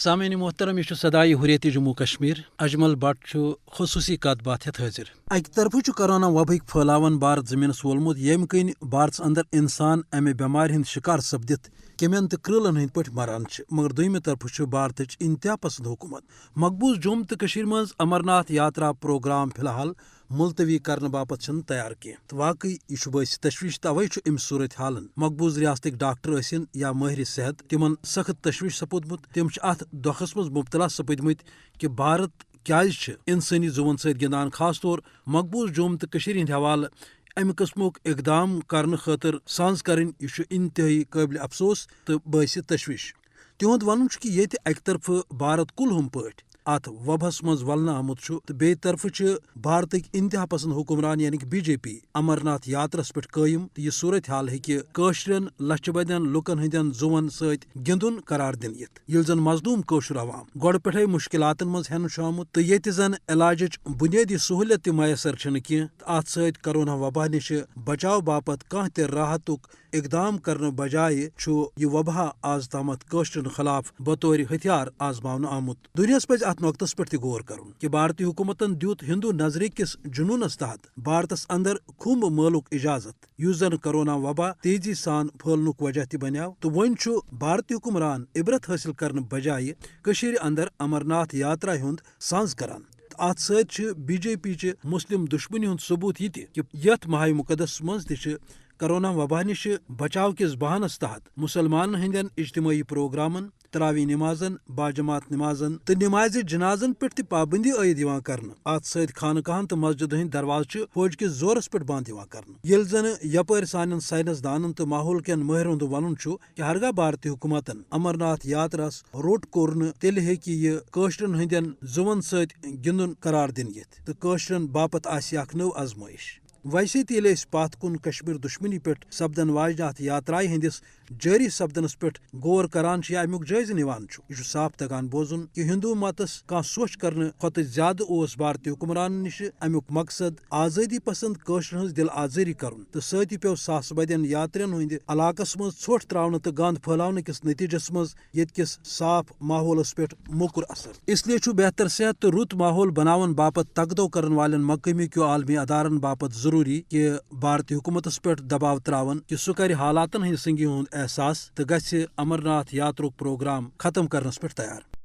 سامعین محترم یہ صدائے حریت جموں کشمیر اجمل بٹ خصوصی کت بات ہتھ حاضر اکہ طرف کرونا وبک پھیلاون بھارت زمینس وولمت یم کن بھارتس اندر انسان امہ بیمار ہند شکار سپدت کمین تو کرلن ہند پہ مران مگر دویمہ طرف بھارت انتہا پسند حکومت مقبوض جوم تو مز امرناتھ یاترا پروگرام فی الحال ملتوی کرنے باپت تیار کی تو واقعی یہ باعث تشویش توے ام صورت حالن مقبوض ریاستک ڈاکٹر ٲسِن یا ماہر صحت تمن سخت تشویش سپودمت تم ات دکھس مز مبتلا سپدمت کہ بھارت کیازِ انسانی زون ست گندان خاص طور مقبوض جوم تو ہند حوالہ امہ قسمک اقدام کرنے خاطر سانز کریں یہ انتہائی قابل افسوس تو باعث تشویش تہد ون کہ یہ اکہ طرف بھارت کلہم پٲٹھۍ ات وبہس مز ولنہ آمت تو بیٚیہِ طرف بھارتک انتہا پسند حکمران یعنی کہ بی جے پی امرناتھ یاترس پہ قائم تو یہ صورت حال ہیٚکہِ لچھ بدین لکن ہندین زون ست گندن قرار دن یل زن مظلوم قٲشُر عوام گۄڈٕ پٮ۪ٹھے مشکلاتن مز ہینہ آمت تو ییٚتہِ زن علاجچ بنیادی سہولیت تہ میسر چھنہ کینٛہہ تہٕ اتھ سۭتۍ کرونا وبا نش بچاو باپت کانٛہہ تہ راحتک اقدام کرنے بجائے یہ وبا آز تامت قٲشرن خلاف بطور ہتھیار آزماونہ آمت دنیاس پز ات نقطس پہ غور کرن کہ بھارتی حکومتن دیت ہندو نظری کس جنونس تحت بھارتس اندر کھمب مالک اجازت اس زن کرونا وبا تیزی سان پھہلنک وجہ تہ بنیو تو ون بھارتی حکمران عبرت حاصل کرنے بجائے کشیر اندر امرناتھ یاترا ہند سانز کران ات ست بی جے پی چہ مسلم دشمنی ہند ثبوت یہ کہ یت ماہ مقدس مز تہ کرونا وبا نش بچاو کس بہانس تحت مسلمان ہندین اجتماعی پروگرامن تراوی نمازن باجماعت نمازن تو نماز جنازن پہ تہ پابندی عائد کرنے ات ست خانقاہن تو مسجد ہند درواز فوج کس زورس پہ بند کرنے یل زن یپر سان سائنس دانن تو ماحول کین ماہر ہند ون کہ ہرگاہ بھارتی حکومتن امرناتھ یاتراس روٹ کور تیل یہ قٲشرن ہندین زون ست گندن قرار دن تو قٲشرن باپت آسہ اکھ نو آزمائش ویسے تہ ییٚلہِ أسۍ پتھ کُن کشمیر دشمنی پہ سپدن واجنہ اتھ یاترائے ہندس جاری سپدنس پہ غور کران یا امیک جائزہ نوان یہ صاف تگان بوزن کہ ہندو متس کھانا سوچ کرنے کھۄتہٕ زیادہ اوس بھارتی حکمران نش امیک مقصد آزادی پسند قٲشرن ہنز دل آزٲری کرن تو سۭتی پیو ساس بدین یاترین ہند علاقس مز ژھۄٹھ تراونہ تو گند پھیلاونہ کس نتیجس مز ییٚتہِ کس صاف ماحولس پہ موٚکُر اثر اس لیے بہتر صحت تو رُت ماحول بناون باپت تقدو کرن والن مقامی کیو عالمی ادارن باپت ضروری کہ بھارتی حکومتس پہ دباؤ تراون کہ سہ کر حالاتن ہند سنگی ہند احساس تو گژھِ امرناتھ یاترک پروگرام ختم کرنس پہ تیار